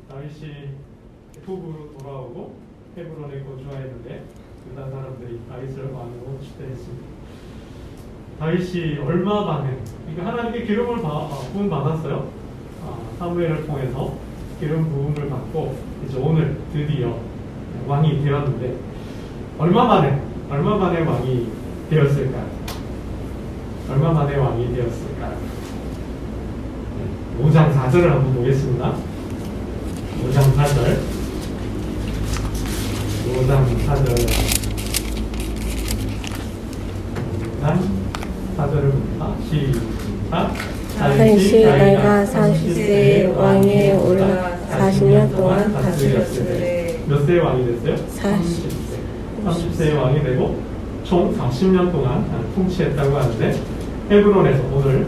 다윗이 북으로 돌아오고 헤브론에 거주하였는데 유다 사람들이 다윗을 왕으로 추대했습니다. 다윗이 얼마 만에, 그러니까 하나님께 기름을 부음 받았어요. 사무엘을 통해서 기름 부음을 받고 이제 오늘 드디어 왕이 되었는데 얼마 만에 왕이 되었을까요? 얼마 만에 왕이 되었을까요? 5장 4절을 한번 보겠습니다. 5장 4절 5장 4절을 봅니다. 시작. 다윗이 내가 40세의 왕위에 올라 40년 동안 다스렸으되. 몇 세의 왕이 됐어요? 30세. 30세의 왕이 되고 총 40년 동안 통치했다고 하는데 헤브론에서 오늘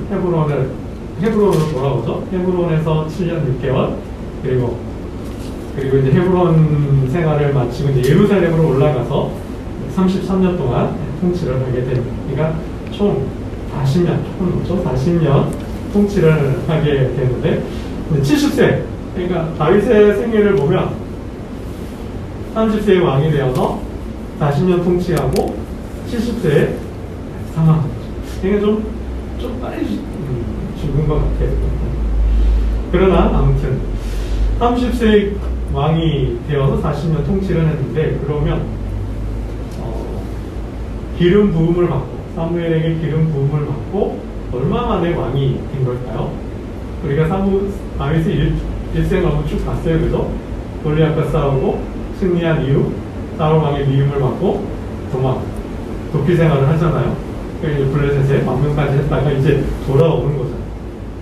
헤브론으로 돌아오죠. 헤브론에서 7년 6개월 그리고 이제 헤브론 생활을 마치고 이제 예루살렘으로 올라가서 33년 동안 통치를 하게 됩니다. 그러니까 총 40년, 조금 넘죠? 40년 통치를 하게 되는데 70세, 그러니까 다윗의 생애를 보면 30세의 왕이 되어서 40년 통치하고 70세에 사망한 거죠. 그러니까 좀 빨리 죽은 것 같아요. 그러나 아무튼 30세의 왕이 되어서 40년 통치를 했는데 그러면 기름 부음을 받고 사무엘에게 기름 부음을 받고 얼마 만에 왕이 된 걸까요? 우리가 다윗의 일생을 한번 쭉 봤어요. 그죠? 골리앗과 싸우고 승리한 이후 사울 왕의 미움을 받고 도피 생활을 하잖아요. 그리고 블레셋에 망명까지 했다가 이제 돌아오는 거잖아요.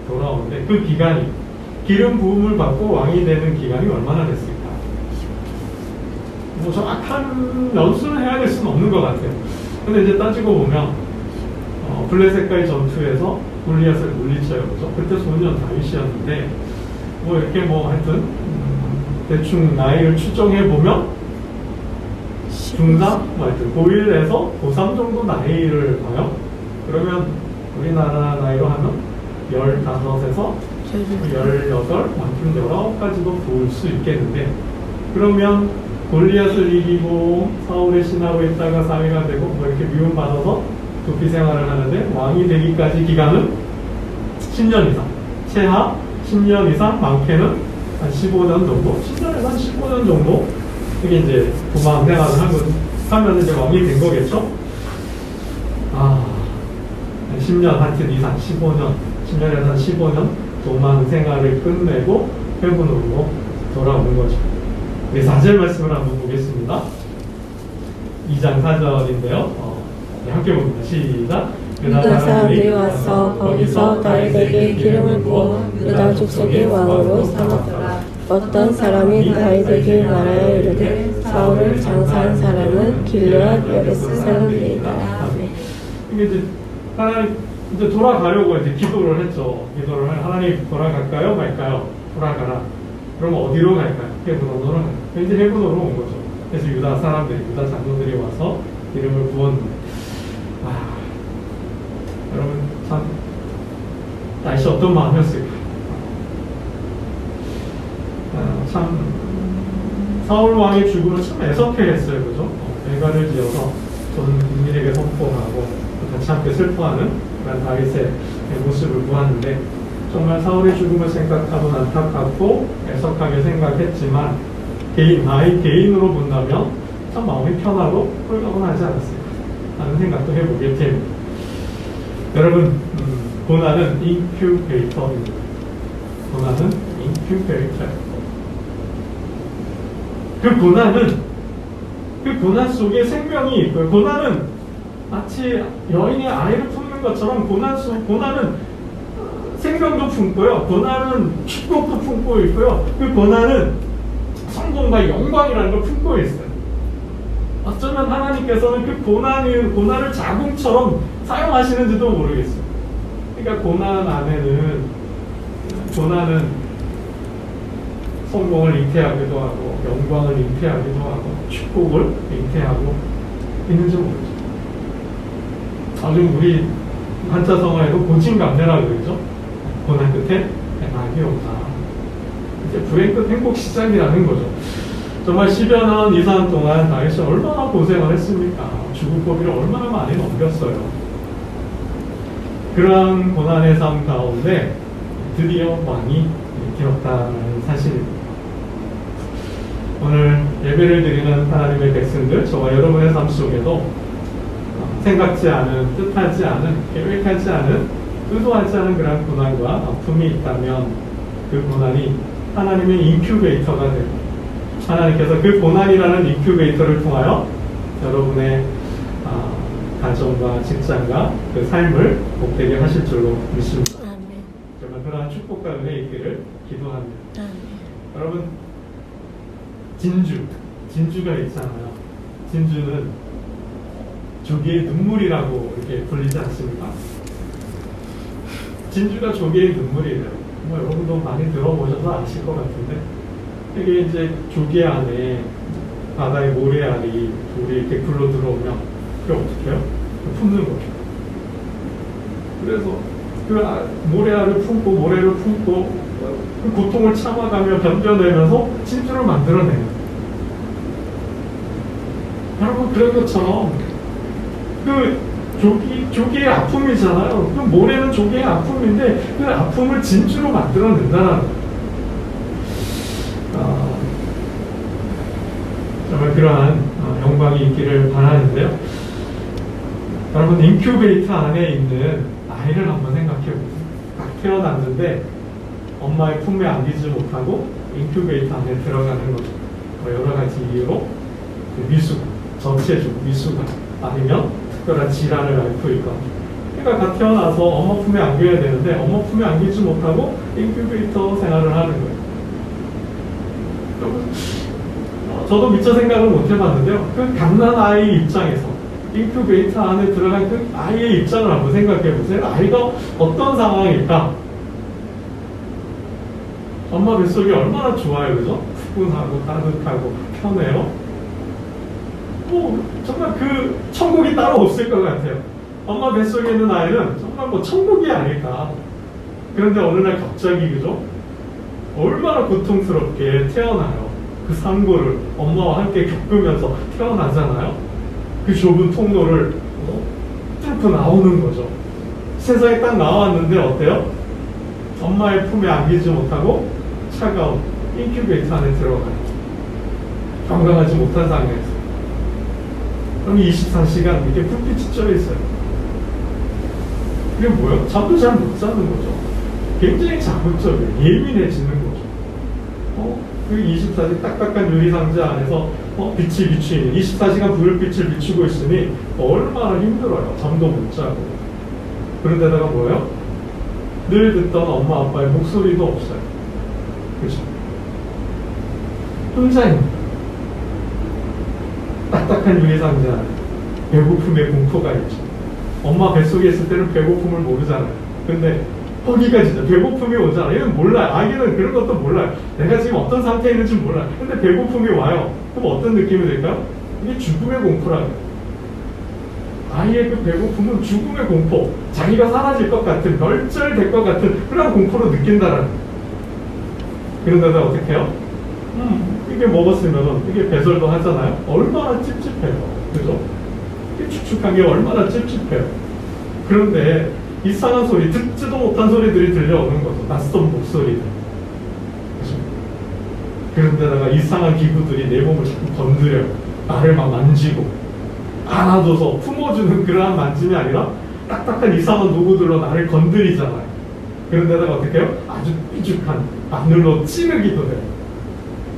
돌아오는데 그 기간이 기름 부음을 받고 왕이 되는 기간이 얼마나 됐을까? 뭐 정확한 연수를 해야 될 수는 없는 것 같아요. 근데 이제 따지고 보면 블레셋과의 전투에서 골리앗을 물리쳐요. 그죠? 그때 소년 다윗이었는데 뭐 이렇게 뭐 하여튼 대충 나이를 추정해 보면 중3? 뭐 하여튼 고1에서 고3 정도 나이를 봐요. 그러면 우리나라 나이로 하면 15에서 18, 많게는 19까지도 볼 수 있겠는데 그러면 골리앗을 이기고 사울의 신하로 있다가 사위가 되고 뭐 이렇게 미움받아서 도피 생활을 하는데 왕이 되기까지 기간은 10년 이상, 최하 10년 이상, 많게는 한 15년 정도, 10년에서 한 15년 정도 이게 이제 도망 생활을 하면 이제 왕이 된 거겠죠? 10년 하여튼 이상, 15년, 10년에서 한 15년 도망 생활을 끝내고 헤브론으로 돌아오는 거죠. 네, 4절 말씀을 한번 보겠습니다. 2장 4절인데요. 함께 봅니다. 시작. 유다 사람들이 와서 거기서 다윗에게 기름을 부어 유다 족속의 왕으로 삼았더라. 어떤 사람이 다윗에게 말하여 이르되 사울을 장사한 사람은 길르앗 여베스 사람들이다. 이게 이제 하나님 이제 돌아가려고 이제 기도를 했죠. 기도를 하나님 돌아갈까요, 말까요? 돌아가라. 그럼 어디로 갈까요? 헤브론으로 갈까요? 이제 헤브론으로 온 거죠. 그래서 유다 장로들이 와서 기름을 부었는데 여러분 참 날씨 어떤 마음이었을까요? 참 사울 왕의 죽음을 참 애석해했어요. 그죠? 배가를 지어서 전 국민에게 선포하고 같이 함께 슬퍼하는 그런 다윗의 모습을 보았는데 정말 사울의 죽음을 생각하면 안타깝고 애석하게 생각했지만 다윗 개인으로 본다면 참 마음이 편하고 홀가분하지 않았을까 하는 생각도 해보게 됩니다. 여러분, 고난은 인큐베이터입니다. 고난은 인큐베이터입니다. 그 고난 속에 생명이 있고요. 고난은 마치 여인의 아이를 품는 것처럼 고난은 생명도 품고요. 고난은 축복도 품고 있고요. 그 고난은 성공과 영광이라는 걸 품고 있어요. 어쩌면 하나님께서는 그 고난을 자궁처럼 사용하시는지도 모르겠어요. 그러니까 고난은 성공을 잉태하기도 하고 영광을 잉태하기도 하고 축복을 잉태하고 있는지 모르죠. 요즘 우리 한자성어에도 고진감래라고 그러죠. 고난 끝에 낙이 온다. 이제 불행 끝 행복 시작이라는 거죠. 정말 10여 년 이상 동안 다윗이 얼마나 고생을 했습니까? 죽을 고비를 얼마나 많이 넘겼어요. 그러한 고난의 삶 가운데 드디어 왕이 되었다는 사실입니다. 오늘 예배를 드리는 하나님의 백성들, 저와 여러분의 삶 속에도 생각지 않은, 뜻하지 않은, 계획하지 않은, 의도하지 않은 그런 고난과 아픔이 있다면 그 고난이 하나님의 인큐베이터가 되고 하나님께서 그 고난이라는 인큐베이터를 통하여 여러분의 가정과 직장과 그 삶을 복되게 하실 줄로 믿습니다. 아멘. 정말 그러한 축복과 은혜 있기를 기도합니다. 아멘. 여러분, 진주가 있잖아요. 진주는 조개의 눈물이라고 이렇게 불리지 않습니까? 진주가 조개의 눈물이래요. 뭐 여러분도 많이 들어보셔서 아실 것 같은데, 이게 이제 조개 안에 바다의 모래알이 물이 이렇게 굴러 들어오면 그게 어떻게 해요? 품는 거죠. 그래서 그 모래알을 모래를 품고 그 고통을 참아가며 견뎌내면서 진주를 만들어내요. 여러분, 그런 것처럼 그 조개의 아픔이잖아요. 그 모래는 조개의 아픔인데 그 아픔을 진주로 만들어낸다는 거예요. 정말 그러한 영광이 있기를 바라는데요. 여러분, 인큐베이터 안에 있는 아이를 한번 생각해 보세요. 딱 태어났는데 엄마의 품에 안기지 못하고 인큐베이터 안에 들어가는 거죠. 여러 가지 이유로 미숙, 전체적 미숙아 아니면 특별한 질환을 앓고 있거나, 그러니까 갓 태어나서 엄마 품에 안겨야 되는데 엄마 품에 안기지 못하고 인큐베이터 생활을 하는 거예요. 저도 미처 생각을 못 해봤는데요. 그 갓난 아이 입장에서 인큐베이터 안에 들어간 그 아이의 입장을 한번 생각해 보세요. 아이가 어떤 상황일까? 엄마 뱃속이 얼마나 좋아요, 그죠? 푸근하고 따뜻하고 편해요. 정말 그 천국이 따로 없을 것 같아요. 엄마 뱃속에 있는 아이는 정말 뭐 천국이 아닐까. 그런데 어느 날 갑자기, 그죠? 얼마나 고통스럽게 태어나요. 그 상고를 엄마와 함께 겪으면서 태어나잖아요. 그 좁은 통로를 뚫고 나오는 거죠. 세상에 딱 나왔는데 어때요? 엄마의 품에 안기지 못하고 차가운 인큐베이터 안에 들어가요. 건강하지 못한 상황에서. 그럼 24시간 이렇게 불빛이 쪄 있어요. 이게 뭐예요? 잠도 잘 못 자는 거죠. 굉장히 자극적이에요. 예민해지는 거죠. 그 24시간 딱딱한 유리상자 안에서 빛이 비추이는 24시간 불빛을 비추고 있으니 얼마나 힘들어요. 잠도 못 자고. 그런데다가 뭐예요? 늘 듣던 엄마 아빠의 목소리도 없어요. 그렇죠? 혼자입니다. 딱딱한 유리상자 안에 배고픔의 공포가 있죠. 엄마 뱃속에 있을 때는 배고픔을 모르잖아요. 근데 거기가 진짜 배고픔이 오잖아요. 얘는 몰라요. 아기는 그런 것도 몰라요. 내가 지금 어떤 상태에 있는지 몰라요. 근데 배고픔이 와요. 그럼 어떤 느낌이 될까요? 이게 죽음의 공포라고요. 아이의 그 배고픔은 죽음의 공포, 자기가 사라질 것 같은, 멸절될 것 같은 그런 공포로 느낀다라는 거예요. 그런데도 어떻게 해요? 이게 먹었으면 이게 배설도 하잖아요. 얼마나 찝찝해요. 그죠? 이게 축축한 게 얼마나 찝찝해요. 그런데 이상한 소리, 듣지도 못한 소리들이 들려오는 거죠. 낯선 목소리들. 그죠? 그런데다가 이상한 기구들이 내 몸을 자꾸 건드려요. 나를 막 만지고 안아줘서 품어주는 그러한 만짐이 아니라 딱딱한 이상한 도구들로 나를 건드리잖아요. 그런데다가 어떻게 해요? 아주 삐죽한 바늘로 찌르기도 해요.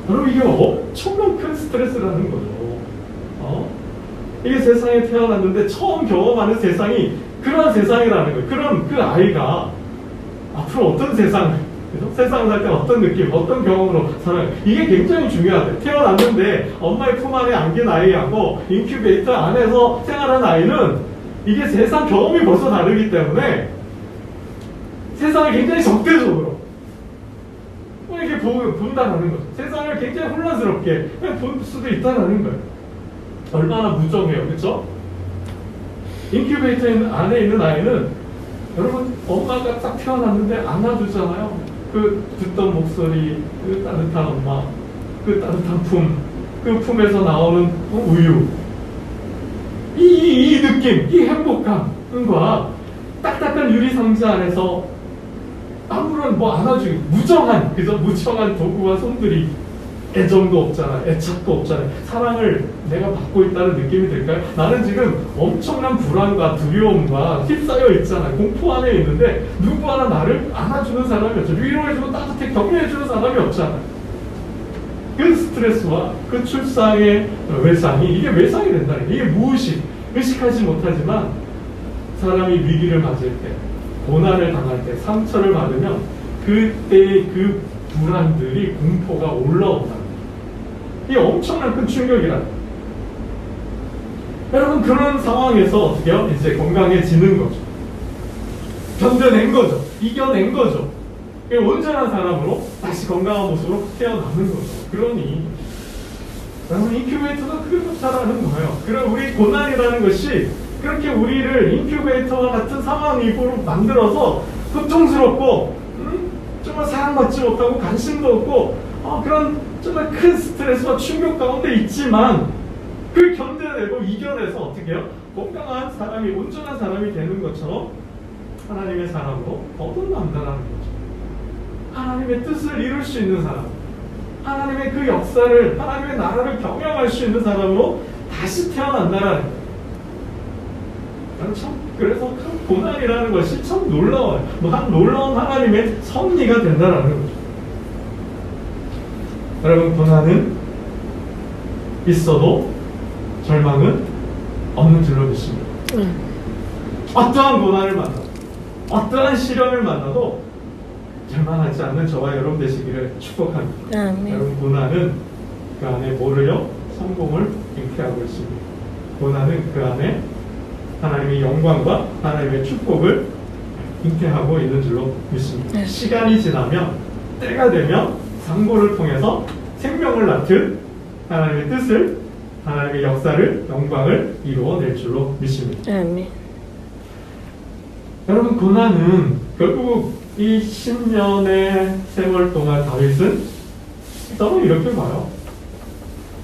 여러분, 이게 엄청난 큰 스트레스라는 거죠. 이게 세상에 태어났는데 처음 경험하는 세상이 그런 세상이라는 거예요. 그런 그 아이가 앞으로 어떤 세상을 살 때 어떤 느낌, 어떤 경험으로 살아요. 이게 굉장히 중요하대요. 태어났는데 엄마의 품 안에 안긴 아이하고 인큐베이터 안에서 생활한 아이는 이게 세상 경험이 벌써 다르기 때문에 세상을 굉장히 적대적으로 이렇게 본다는 거죠. 세상을 굉장히 혼란스럽게 볼 수도 있다는 거예요. 얼마나 무정해요. 그렇죠? 인큐베이터 안에 있는 아이는 여러분, 엄마가 딱 태어났는데 안아주잖아요. 그 듣던 목소리, 그 따뜻한 엄마, 그 따뜻한 품, 그 품에서 나오는 우유, 이 느낌, 이 행복감과 딱딱한 유리 상자 안에서 아무런 뭐 안아주기, 무정한, 그저 무청한 도구와 손들이 애정도 없잖아, 애착도 없잖아. 사랑을 내가 받고 있다는 느낌이 들까요? 나는 지금 엄청난 불안과 두려움과 휩싸여 있잖아. 공포 안에 있는데 누구 하나 나를 안아주는 사람이 없잖아. 위로해주고 따뜻하게 격려해주는 사람이 없잖아. 그 스트레스와 그 출산의 외상이, 이게 외상이 된다는 게, 이게 무의식, 의식하지 못하지만 사람이 위기를 맞을 때, 고난을 당할 때, 상처를 받으면 그때의 그 불안들이, 공포가 올라온다는 거예요. 이게 엄청난 큰 충격이라. 여러분, 그런 상황에서 어떻게요? 이제 건강해지는 거죠. 견뎌낸 거죠. 이겨낸 거죠. 온전한 사람으로 다시 건강한 모습으로 태어나는 거죠. 그러니 여러분, 인큐베이터가 그걸 잘하는 거예요. 그럼 우리 고난이라는 것이 그렇게 우리를 인큐베이터와 같은 상황으로 만들어서 고통스럽고 정말 사랑받지 못하고 관심도 없고 그런 정말 큰 스트레스와 충격 가운데 있지만 그걸 견뎌내고 이겨내서 어떻게 해요? 건강한 사람이, 온전한 사람이 되는 것처럼 하나님의 사람으로 거듭난다는 거죠. 하나님의 뜻을 이룰 수 있는 사람, 하나님의 그 역사를, 하나님의 나라를 경영할 수 있는 사람으로 다시 태어난다는 거예요. 참, 그래서 그 고난이라는 것이 참 놀라워요. 한 놀라운 하나님의 섭리가 된다는 거죠. 여러분, 고난은 있어도 절망은 없는 줄로 믿습니다. 어떠한 고난을 만나도, 어떠한 시련을 만나도 절망하지 않는 저와 여러분 되시기를 축복합니다. 여러분, 고난은 그 안에 뭐를요? 성공을 잉태하고 있습니다. 고난은 그 안에 하나님의 영광과 하나님의 축복을 잉태하고 있는 줄로 믿습니다. 시간이 지나면, 때가 되면 상고를 통해서 생명을 낳듯 하나님의 뜻을, 하나님의 역사를, 영광을 이루어낼 줄로 믿습니다. 아멘. 여러분, 고난은 결국 이 10년의 세월 동안 다윗은 저는 이렇게 봐요.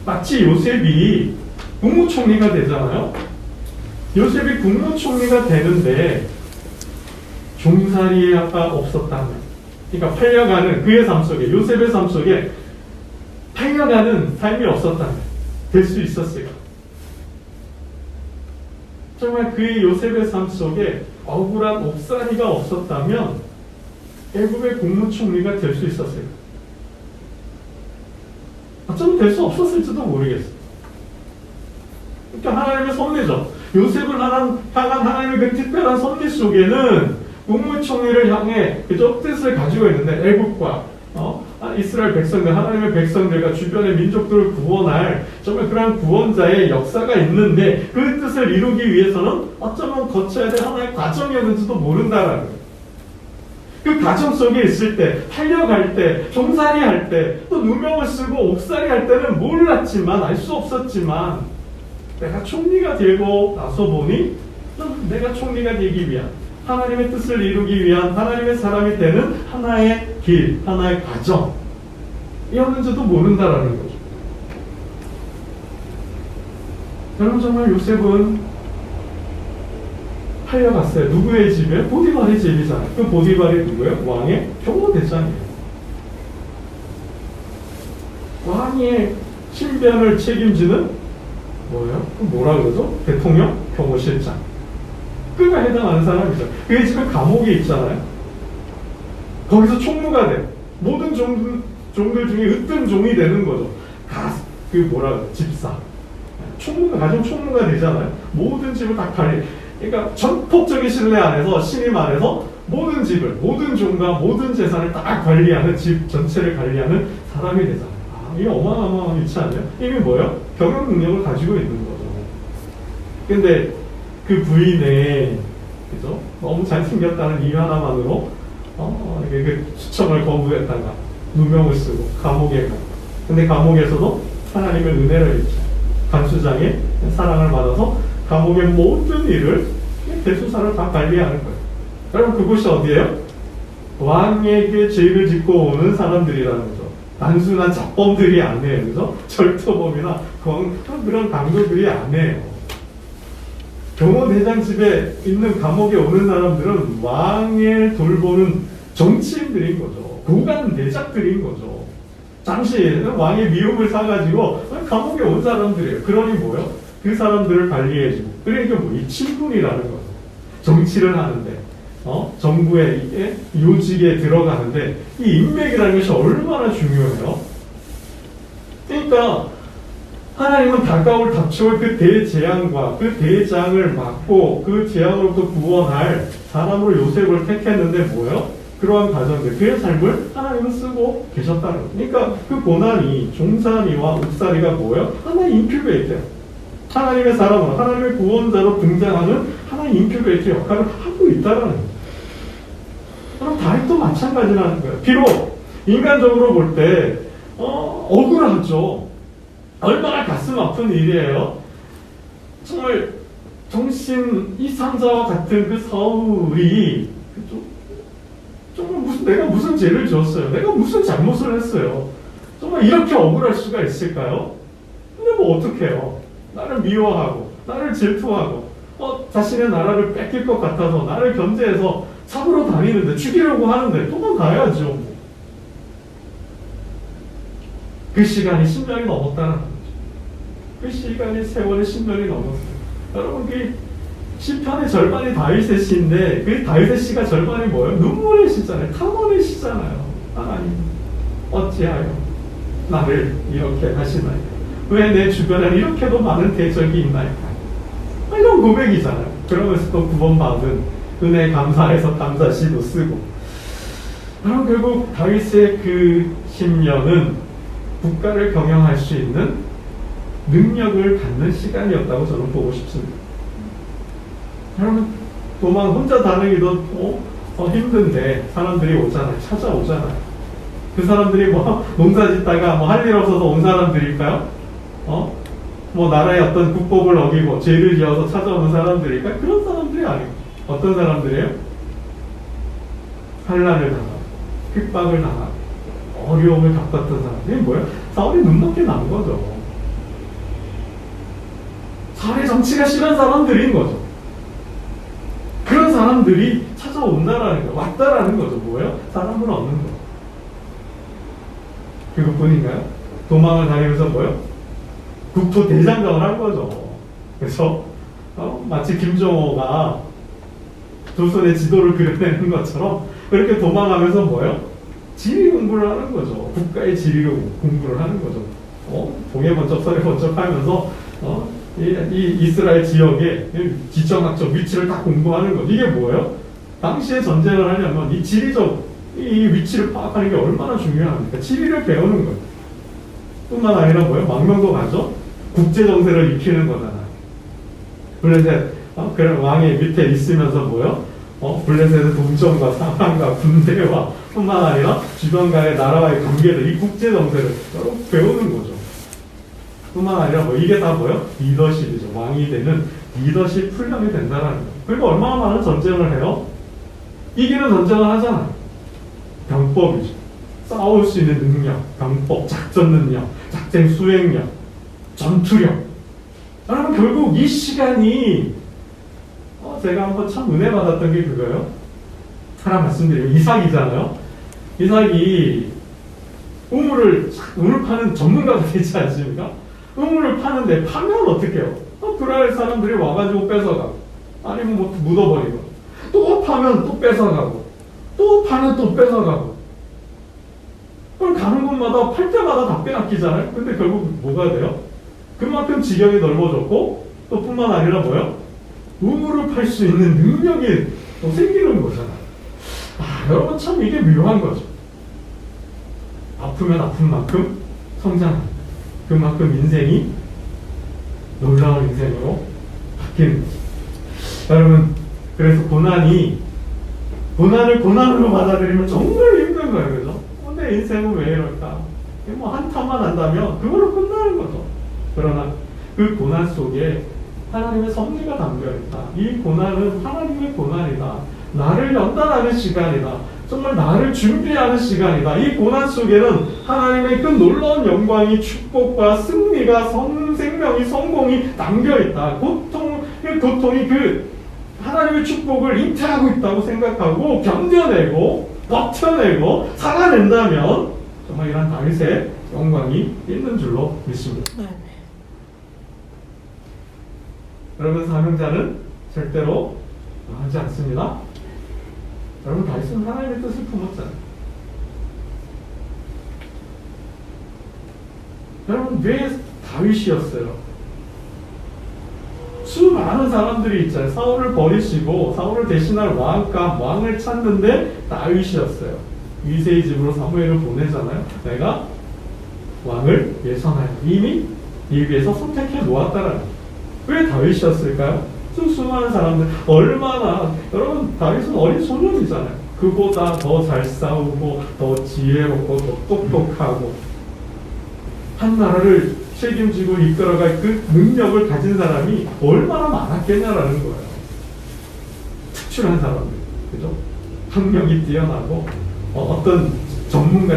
마치 요셉이 국무총리가 되잖아요. 요셉이 국무총리가 되는데 종살이가 없었다면, 그러니까 팔려가는 그의 삶 속에, 요셉의 삶 속에 팔려가는 삶이 없었다면 될 수 있었을까? 정말 그의 요셉의 삶 속에 억울한 옥살이가 없었다면 애굽의 국무총리가 될 수 있었을까? 어쩌면 될 수 없었을지도 모르겠어요. 그러니까 하나님의 섭리죠. 요셉을 향한 하나님의 그 특별한 섭리 속에는 국무총리를 향해 그저 뜻을 가지고 있는데, 애굽과 이스라엘 백성들, 하나님의 백성들과 주변의 민족들을 구원할 정말 그런 구원자의 역사가 있는데, 그 뜻을 이루기 위해서는 어쩌면 거쳐야 될 하나의 과정이었는지도 모른다라는 거예요. 그 과정 속에 있을 때, 팔려갈 때, 종살이 할 때, 또 누명을 쓰고 옥살이 할 때는 몰랐지만, 알 수 없었지만, 내가 총리가 되고 나서 보니 내가 총리가 되기 위한, 하나님의 뜻을 이루기 위한 하나님의 사람이 되는 하나의 길, 하나의 과정이었는지도 모른다라는 거죠. 여러분, 정말 요셉은 팔려갔어요. 누구의 집에? 보디발의 집이잖아요. 그 보디발이 누구예요? 왕의 경호대장이에요. 왕의 신변을 책임지는 뭐예요? 뭐라 그러죠? 대통령 경호실장. 그가 해당하는 사람이죠. 그게 지금 감옥에 있잖아요. 거기서 총무가 돼. 모든 종들 중에 으뜸 종이 되는 거죠. 그 뭐라 그러죠? 집사. 가정 총무가 되잖아요. 모든 집을 다 관리. 그러니까 전폭적인 신뢰 안에서, 신임 안에서 모든 집을, 모든 종과 모든 재산을 다 관리하는, 집 전체를 관리하는 사람이 되잖아요. 이게 어마어마한 위치 아니에요? 이게 뭐예요? 경영 능력을 가지고 있는 거죠. 근데 그 부인의, 그죠? 너무 잘생겼다는 이유 하나만으로 그 추첨을 거부했다가 누명을 쓰고 감옥에 가. 근데 감옥에서도 하나님의 은혜를 입죠. 간수장의 사랑을 받아서 감옥의 모든 일을, 대수사를 다 관리하는 거예요. 여러분, 그곳이 어디예요? 왕에게 죄를 짓고 오는 사람들이라는 거죠. 단순한 잡범들이 아니에요. 그죠? 절도범이나 그런 강도들이 아니에요. 경호대장 집에 있는 감옥에 오는 사람들은 왕을 돌보는 정치인들인 거죠. 고관 대작들인 거죠. 당시 왕의 미움을 사가지고 감옥에 온 사람들이에요. 그러니 뭐요? 그 사람들을 관리해주고. 그러니까 이 친분이라는 거죠. 정치를 하는데, 정부의 요직에 들어가는데, 이 인맥이라는 것이 얼마나 중요해요? 그러니까, 하나님은 다가올 닥쳐올 그 대재앙과 그 대장을 막고 그 재앙으로부터 구원할 사람으로 요셉을 택했는데 뭐예요? 그러한 가정들, 그의 삶을 하나님은 쓰고 계셨다는 거예요. 그러니까 그 고난이, 종살이와 옥살이가 뭐예요? 하나의 인큐베이터예요. 하나님의 사람으로, 하나님의 구원자로 등장하는 하나의 인큐베이터 역할을 하고 있다는 거예요. 그럼 다윗도 마찬가지라는 거예요. 비록 인간적으로 볼 때 억울하죠. 얼마나 가슴 아픈 일이에요. 정말 정신 이상자와 같은 그 사울이 정말 내가 무슨 죄를 지었어요. 내가 무슨 잘못을 했어요. 정말 이렇게 억울할 수가 있을까요? 근데 뭐 어떡해요. 나를 미워하고 나를 질투하고 자신의 나라를 뺏길 것 같아서 나를 견제해서 잡으러 다니는데 죽이려고 하는데 도망가야죠. 그 시간이 10년이 넘었다는 거죠. 그 시간이 세월의 10년이 넘었어요. 여러분 그 시편의 절반이 다윗의 시인데 그 다윗의 시가 절반이 뭐예요? 눈물의 시잖아요. 탐험의 시잖아요. 하나님 어찌하여 나를 이렇게 하시나이까? 왜 내 주변에 이렇게도 많은 대적이 있나이까? 이런 고백이잖아요. 그러면서 또 구원받은 은혜 감사해서 감사시도 쓰고. 그럼 결국 다윗의 그 10년은 국가를 경영할 수 있는 능력을 갖는 시간이었다고 저는 보고 싶습니다. 여러분 도망 혼자 다니기도 힘든데 사람들이 오잖아요. 찾아오잖아요. 그 사람들이 농사 짓다가 할 일 없어서 온 사람들일까요? 나라의 어떤 국법을 어기고 죄를 지어서 찾아오는 사람들일까요? 그런 사람들이 아니고 어떤 사람들이에요? 환난을 당하고 핍박을 당하고 어려움을 겪었던 사람들이 뭐예요? 사울이 눈높게 난 거죠. 사회 정치가 싫은 사람들인 거죠. 그런 사람들이 찾아온다라는 거, 왔다라는 거죠. 뭐예요? 사람을 얻는 거. 그것뿐인가요? 도망을 다니면서 뭐예요? 국토 대장정을 한 거죠. 그래서 마치 김정호가 조선의 지도를 그려내는 것처럼 그렇게 도망하면서 뭐예요? 지리 공부를 하는 거죠. 국가의 지리를 공부를 하는 거죠. 동해 번쩍 서해 번쩍 하면서 이 이스라엘 지역의 지정학적 위치를 다 공부하는 것. 이게 뭐예요? 당시에 전쟁을 하려면 이 지리적 이 위치를 파악하는 게 얼마나 중요합니까? 지리를 배우는 거예요. 뿐만 아니라 뭐예요? 망명도 가죠? 국제 정세를 익히는 거잖아요. 블레셋 그런 왕의 밑에 있으면서 뭐예요? 블레셋의 동정과 상황과 군대와 뿐만 아니라 주변과의 나라와의 관계들, 이 국제 정세를 여러분 배우는 거죠. 뿐만 아니라 이게 다 뭐예요? 리더십이죠. 왕이 되는 리더십 훈련이 된다는 거예요. 그리고 얼마나 많은 전쟁을 해요? 이기는 전쟁을 하잖아요. 병법이죠. 싸울 수 있는 능력, 병법, 작전 능력, 작전 수행력, 전투력. 여러분 결국 이 시간이 제가 한번 참 은혜 받았던 게 그거예요. 하나 말씀드리면 이삭이잖아요. 이삭이 우물을 파는 전문가가 되지 않습니까? 우물을 파는데 파면 어떻게 해요? 그럴 사람들이 와가지고 뺏어가고 아니면 묻어버리고 또 파면 또 뺏어가고 또 파면 또 뺏어가고 그럼 가는 곳마다 팔 때마다 다 빼앗기잖아요. 근데 결국 뭐가 돼요? 그만큼 지경이 넓어졌고 또 뿐만 아니라 뭐예요? 우물을 팔 수 있는 능력이 또 생기는 거잖아요. 여러분 참 이게 묘한 거죠. 아프면 아픈 만큼 성장하는 그만큼 인생이 놀라운 인생으로 바뀌는 거죠. 여러분 그래서 고난을 고난으로 받아들이면 정말 힘든 거예요. 그죠? 내 인생은 왜 이럴까? 한탄만 한다면 그걸로 끝나는 거죠. 그러나 그 고난 속에 하나님의 섭리가 담겨있다. 이 고난은 하나님의 고난이다. 나를 연단하는 시간이다. 정말 나를 준비하는 시간이다. 이 고난 속에는 하나님의 그 놀라운 영광이, 축복과 승리가, 생명이, 성공이 담겨있다. 고통이 그 하나님의 축복을 잉태하고 있다고 생각하고 견뎌내고 버텨내고 살아낸다면 정말 이런 다윗의 영광이 있는 줄로 믿습니다. 여러분, 사명자는 절대로 하지 않습니다. 여러분, 다윗은 하나님의 뜻을 품었잖아요. 여러분, 왜 다윗이었어요? 수많은 사람들이 있잖아요. 사울을 버리시고 사울을 대신할 왕을 찾는데 다윗이었어요. 이새의 집으로 사무엘을 보내잖아요. 내가 왕을 예선하여 이미 이 위에서 선택해 놓았다라는. 왜 다윗이었을까요? 수많은 사람들, 얼마나, 여러분, 다윗은 어린 소년이잖아요. 그보다 더 잘 싸우고 더 지혜롭고 더 똑똑하고 한 나라를 책임지고 이끌어갈 그 능력을 가진 사람이 얼마나 많았겠냐라는 거예요. 특출한 사람들, 그죠? 학력이 뛰어나고 어떤 전문가,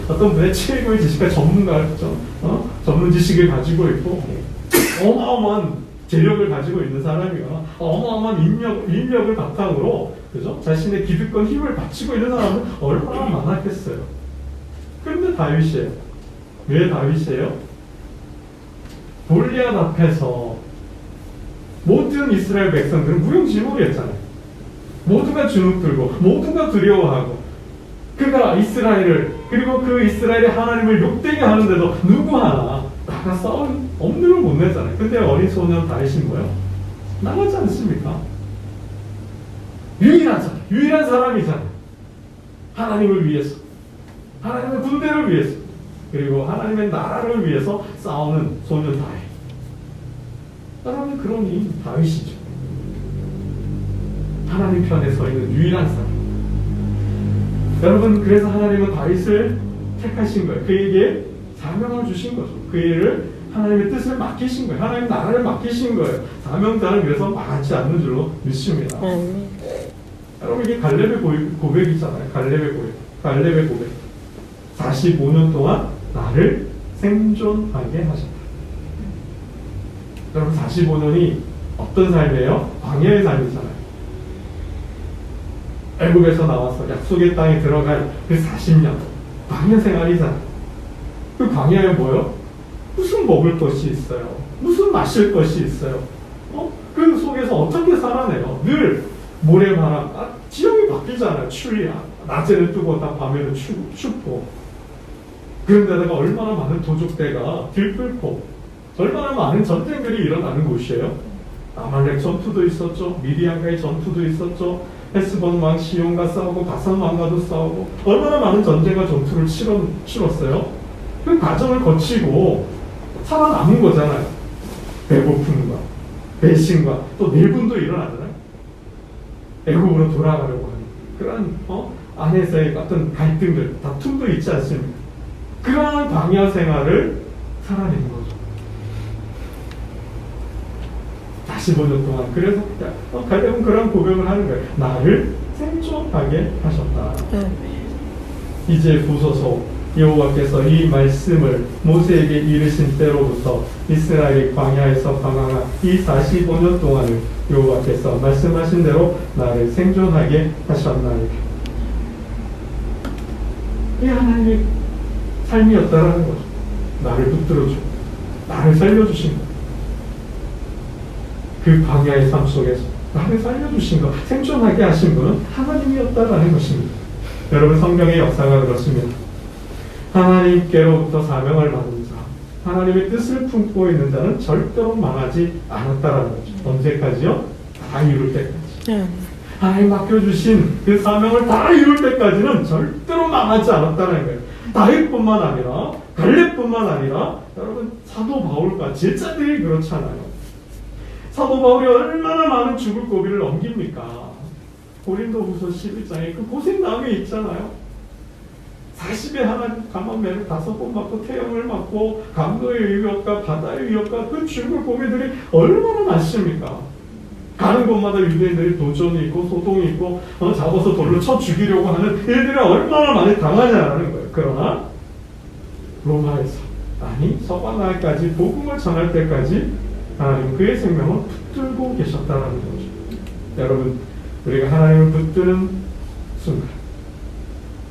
어떤 분의 최고의 지식과 전문 지식을 가지고 있고 어마어마한 재력을 가지고 있는 사람이거나 어마어마한 인력을 바탕으로, 그죠? 자신의 기득권 힘을 바치고 있는 사람은 얼마나 많았겠어요. 그런데 다윗이에요. 왜 다윗이에요? 골리앗 앞에서 모든 이스라엘 백성들은 무용지물이었잖아요. 모두가 주눅 들고 모두가 두려워하고 그가 이스라엘을, 그리고 그 이스라엘의 하나님을 욕되게 하는데도 누구 하나 나가 싸울 엄두를 못 내잖아요. 근데 어린 소년 다윗이 뭐예요? 나가지 않습니까? 유일한 사람이잖아요. 하나님을 위해서, 하나님의 군대를 위해서, 그리고 하나님의 나라를 위해서 싸우는 소년 다윗. 여러분, 그러니 다윗이죠. 하나님 편에 서 있는 유일한 사람. 여러분, 그래서 하나님은 다윗을 택하신 거예요. 그에게 사명을 주신 거죠. 그를 하나님의 뜻을 맡기신 거예요. 하나님 나라를 맡기신 거예요. 사명자를 위해서 망하지 않는 줄로 믿습니다. 여러분, 이게 갈렙의 고백이잖아요. 갈렙의 고백. 45년 동안 나를 생존하게 하셨다. 여러분, 45년이 어떤 삶이에요? 광야의 삶이잖아요. 애굽에서 나와서 약속의 땅에 들어갈 그 40년 광야 생활이잖아요. 그 광야에 뭐요? 무슨 먹을 것이 있어요? 무슨 마실 것이 있어요? 그 속에서 어떻게 살아내요? 늘 모래바람, 지형이 바뀌잖아요. 추위야. 낮에는 뜨겁다, 밤에는 춥고. 그런데다가 얼마나 많은 도적대가 들끓고 얼마나 많은 전쟁들이 일어나는 곳이에요. 아말렉 전투도 있었죠. 미디안과의 전투도 있었죠. 헤스본 왕 시온과 싸우고 바산 왕과도 싸우고 얼마나 많은 전쟁과 전투를 치렀어요. 그 과정을 거치고 살아남은 거잖아요. 배고픔과 배신과 또 내분도 일어나잖아요. 애굽으로 돌아가려고 하는 그런 안에서의 어떤 갈등들, 다툼도 있지 않습니까? 그러한 광야 생활을 살아낸 거죠. 45년 동안. 그래서 갈렙은 그런 고백을 하는 거예요. 나를 생존하게 하셨다. 이제 보소서, 여호와께서 이 말씀을 모세에게 이르신 때로부터 이스라엘이 광야에서 방황한 이 45년 동안을 여호와께서 말씀하신 대로 나를 생존하게 하셨나이다. 이 하나님의 삶이었다라는 거죠. 나를 붙들어주고 나를 살려주신 것. 그 광야의 삶 속에서 나를 살려주신 것, 생존하게 하신 분은 하나님이었다라는 것입니다. 여러분, 성경의 역사가 그렇습니다. 하나님께로부터 사명을 받은 자, 하나님의 뜻을 품고 있는 자는 절대로 망하지 않았다라는 거죠. 언제까지요? 다 이룰 때까지. 하나님 맡겨주신 그 사명을 다 이룰 때까지는 절대로 망하지 않았다는 거예요. 다윗뿐만 아니라 갈렙뿐만 아니라 여러분, 사도 바울과 제자들이 그렇잖아요. 사도 바울이 얼마나 많은 죽을 고비를 넘깁니까? 고린도후서 11장에 그 고생남이 있잖아요. 40에 하나 감옥매를 5번 맞고 태형을 맞고 강도의 위협과 바다의 위협과 그 죽을 고비들이 얼마나 많습니까? 가는 곳마다 유대인들이 도전이 있고 소동이 있고 잡아서 돌로 쳐 죽이려고 하는 일들이 얼마나 많이 당하냐는 거예요. 그러나 로마에서 아니 서바나에까지 복음을 전할 때까지 하나님 그의 생명을 붙들고 계셨다는 거죠. 여러분, 우리가 하나님을 붙드는 순간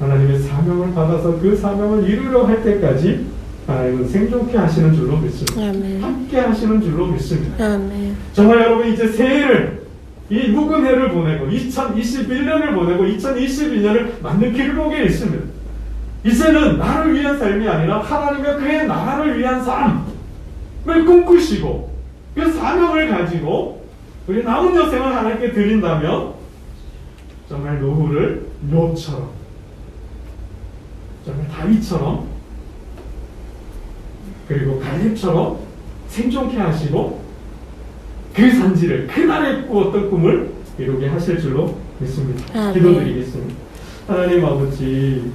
하나님의 사명을 받아서 그 사명을 이루려 할 때까지 하나님은 생존케 하시는 줄로 믿습니다. 아멘. 함께 하시는 줄로 믿습니다. 아멘. 정말 여러분, 이제 새해를, 이 묵은 해를 보내고 2021년을 보내고 2022년을 맞는 길목에 있습니다. 이제는 나를 위한 삶이 아니라 하나님과 그의 나라를 위한 삶을 꿈꾸시고 그 사명을 가지고 우리 남은 여생을 하나님께 드린다면 정말 노후를 욥처럼, 정말 다윗처럼, 그리고 갈렙처럼 생존케 하시고 그 산지를, 그날에 꾸었던 꿈을 이루게 하실 줄로 믿습니다. 아멘. 기도드리겠습니다. 하나님 아버지,